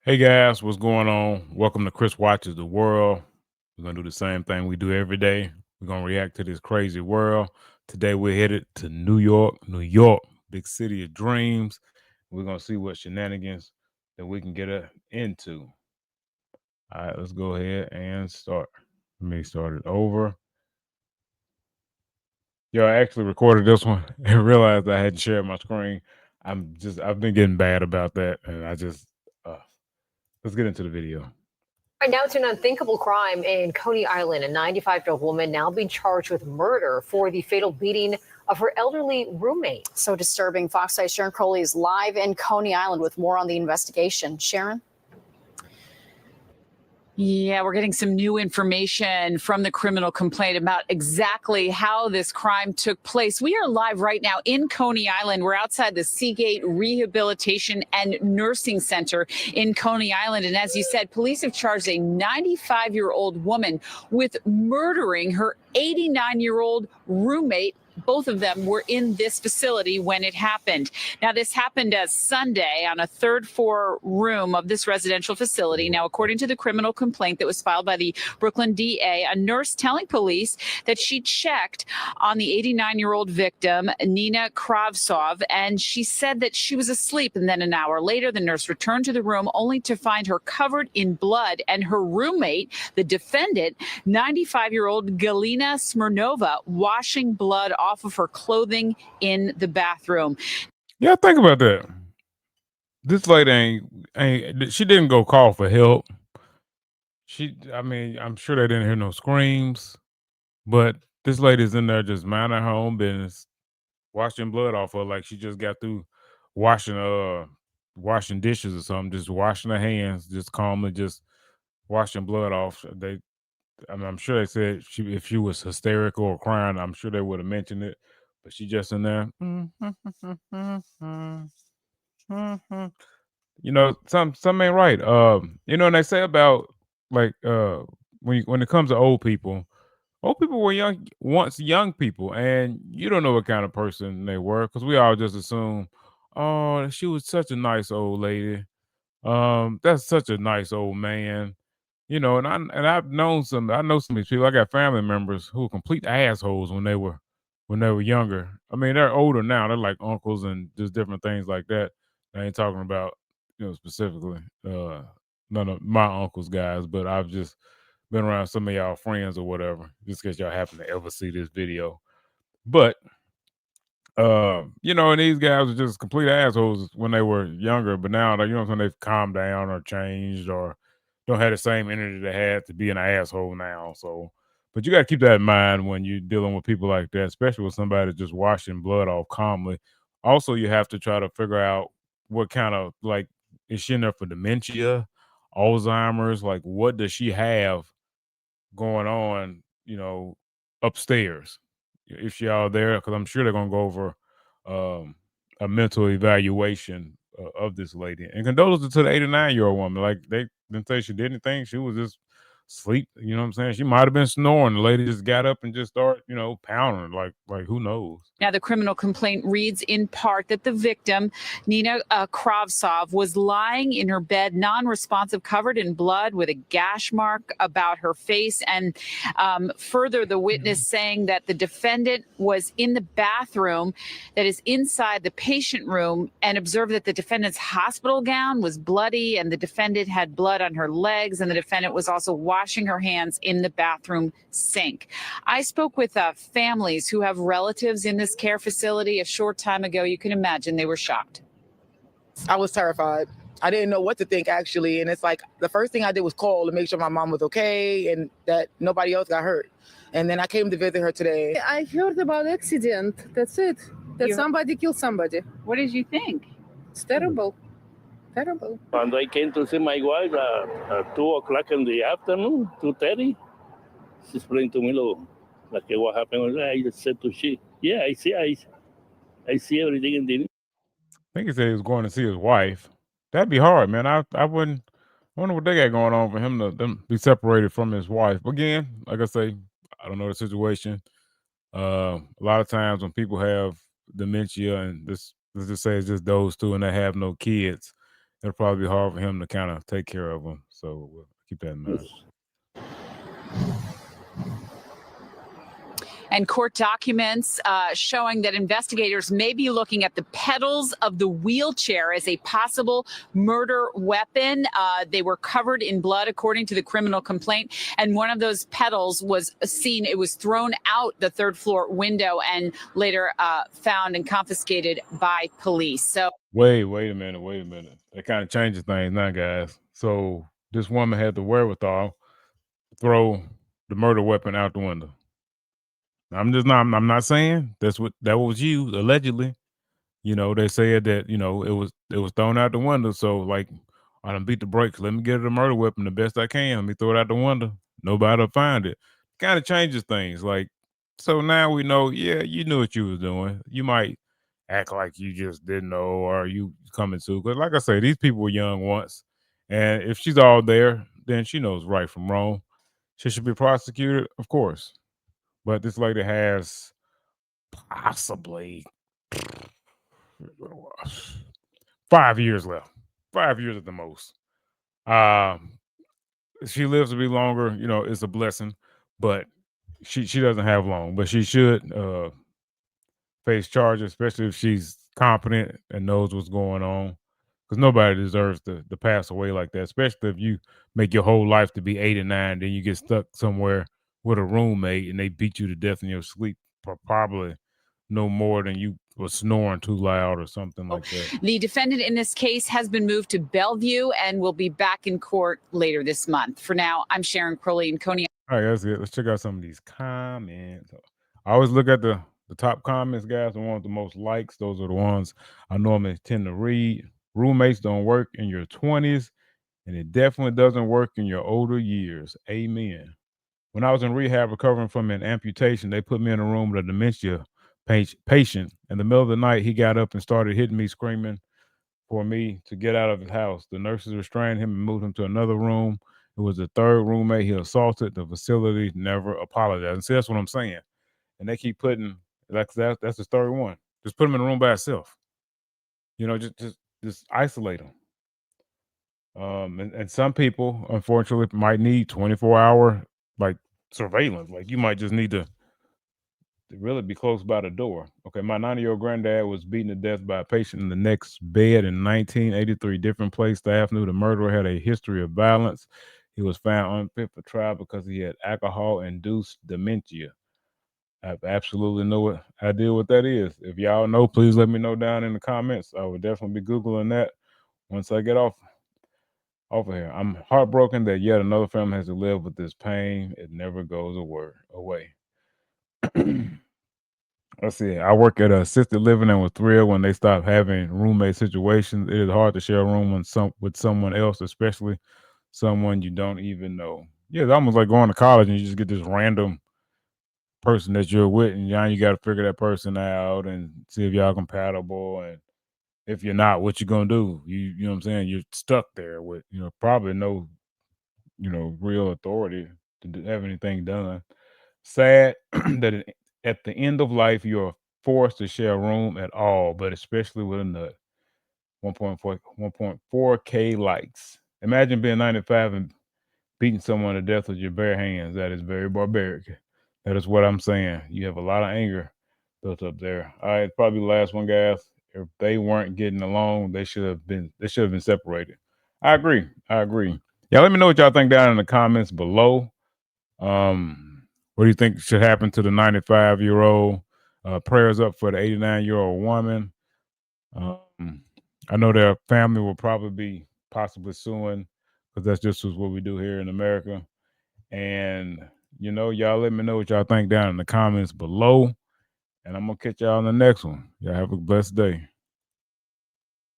Hey guys, what's going on? Welcome to Chris Watches the World. We're gonna do the same thing we do every day. We're gonna react to this crazy world. Today we're headed to New York, big city of dreams. We're gonna see what shenanigans that we can get into. All right, let's go ahead and start. Let me start it over. Yo, I actually recorded this one and realized I hadn't shared my screen. I've been getting bad about that, and uh, let's get into the video. Right now, it's an unthinkable crime in Coney Island. A 95-year-old woman now being charged with murder for the fatal beating of her elderly roommate. So disturbing. Fox 5's Sharon Crowley is live in Coney Island with more on the investigation. Sharon? Yeah, we're getting some new information from the criminal complaint about exactly how this crime took place. We are live right now in Coney Island. We're outside the Seagate Rehabilitation and Nursing Center in Coney Island. And as you said, police have charged a 95-year-old woman with murdering her 89-year-old roommate. Both of them were in this facility when it happened. Now, this happened Sunday on a third floor room of this residential facility. Now, according to the criminal complaint that was filed by the Brooklyn DA, a nurse telling police that she checked on the 89-year-old victim, Nina Kravtsov, and she said that she was asleep. And then an hour later, the nurse returned to the room only to find her covered in blood, and her roommate, the defendant, 95-year-old Galina Smirnova, washing blood off of her clothing in the bathroom. Yeah, think about that. This lady ain't she didn't go call for help. I'm sure they didn't hear no screams, but this lady's in there just minding her own business, washing blood off her like she just got through washing washing dishes or something, just washing her hands, just calmly just washing blood off. I'm sure they said if she was hysterical or crying, I'm sure they would have mentioned it. But she just in there. Some ain't right. And they say about like when it comes to old people were young people, and you don't know what kind of person they were because we all just assume, oh, she was such a nice old lady. That's such a nice old man. I know some of these people. I got family members who were complete assholes when they were younger. I mean, they're older now. They're like uncles and just different things like that. I ain't talking about, specifically none of my uncles guys, but I've just been around some of y'all friends or whatever, just in case y'all happen to ever see this video. But and these guys are just complete assholes when they were younger, but now they've calmed down or changed or don't have the same energy they had to be an asshole now. So, but you got to keep that in mind when you're dealing with people like that, especially with somebody just washing blood off calmly. Also, you have to try to figure out what kind of like is she in there for dementia, Alzheimer's, like what does she have going on, upstairs if she all there, because I'm sure they're gonna go over um, a mental evaluation of this lady. And condolences to the 89-year-old woman. Like they didn't say she did anything. She was just sleep. You know what I'm saying? She might have been snoring. The lady just got up and just started, pounding. Like who knows? Now, the criminal complaint reads in part that the victim, Nina Kravtsov, was lying in her bed, non-responsive, covered in blood with a gash mark about her face. And further, the witness saying that the defendant was in the bathroom that is inside the patient room and observed that the defendant's hospital gown was bloody and the defendant had blood on her legs, and the defendant was also washing her hands in the bathroom sink. I spoke with families who have relatives in this care facility a short time ago. You can imagine they were shocked. I was terrified. I didn't know what to think, actually. And it's like the first thing I did was call to make sure my mom was okay and that nobody else got hurt. And then I came to visit her today. I heard about accident. That's it. That somebody killed somebody. What did you think? It's terrible. Terrible. When I came to see my wife at 2 o'clock in the afternoon, 2:30, she explained to me, like what happened. I said to she, yeah, I see everything in the. I think he said he was going to see his wife. That'd be hard, man. I wouldn't. I wonder what they got going on for him to them be separated from his wife. Again, like I say, I don't know the situation. A lot of times when people have dementia, and let's just say it's just those two, and they have no kids, it'll probably be hard for him to kind of take care of them. So we'll keep that in mind. And court documents showing that investigators may be looking at the pedals of the wheelchair as a possible murder weapon. They were covered in blood, according to the criminal complaint. And one of those pedals was seen. It was thrown out the third floor window and later found and confiscated by police. So wait a minute. That kind of changes things now, guys. So this woman had the wherewithal to throw the murder weapon out the window. I'm not saying that was used allegedly. They said that, it was thrown out the window. So like, I done beat the brakes. Let me get it a murder weapon the best I can. Let me throw it out the window. Nobody'll find it. Kind of changes things. Like, so now we know, yeah, you knew what you was doing. You might act like you just didn't know, or you coming to. Because like I say, these people were young once. And if she's all there, then she knows right from wrong. She should be prosecuted, of course. But this lady has possibly 5 years left. 5 years at the most. She lives to be longer, it's a blessing, but she doesn't have long. But she should face charges, especially if she's competent and knows what's going on. Because nobody deserves to pass away like that, especially if you make your whole life to be 89, then you get stuck somewhere with a roommate and they beat you to death in your sleep for probably no more than you were snoring too loud or something like that. the defendant in this case has been moved to Bellevue and will be back in court later this month. For now, I'm Sharon Crowley in Coney. All right, that's it. Let's check out some of these comments. I always look at the top comments, guys. The ones with the most likes. Those are the ones I normally tend to read. Roommates don't work in your 20s, and it definitely doesn't work in your older years. Amen. When I was in rehab recovering from an amputation, they put me in a room with a dementia patient. In the middle of the night, he got up and started hitting me, screaming for me to get out of his house. The nurses restrained him and moved him to another room. It was the third roommate he assaulted. The facility never apologized. And see, that's what I'm saying. And they keep putting, that's the third one. Just put him in a room by himself. Just isolate him. And some people, unfortunately, might need 24-hour like surveillance. Like you might just need to really be close by the door. Okay, my 90-year-old granddad was beaten to death by a patient in the next bed in 1983. Different place. Staff knew the murderer had a history of violence. He was found unfit for trial because he had alcohol-induced dementia. I have absolutely no idea what that is. If y'all know, please let me know down in the comments. I will definitely be Googling that once I get off of here. I'm heartbroken that yet another family has to live with this pain. It never goes away. Let's see. I work at a assisted living and was thrilled when they stopped having roommate situations. It is hard to share a room with someone else, especially someone you don't even know. Yeah, it's almost like going to college and you just get this random person that you're with, and now you got to figure that person out and see if y'all compatible. And if you're not, what you gonna do? You know what I'm saying? You're stuck there with probably no real authority to have anything done. Sad that at the end of life you're forced to share a room at all, but especially with a nut. 1.4K likes. Imagine being 95 and beating someone to death with your bare hands. That is very barbaric. That is what I'm saying. You have a lot of anger built up there. All right, probably the last one, guys. If they weren't getting along, they should have been separated. I agree. Yeah, let me know what y'all think down in the comments below. What do you think should happen to the 95-year-old? Prayers up for the 89-year-old woman. I know their family will probably be possibly suing because that's just what we do here in America. And, y'all let me know what y'all think down in the comments below. And I'm going to catch y'all on the next one. Y'all have a blessed day.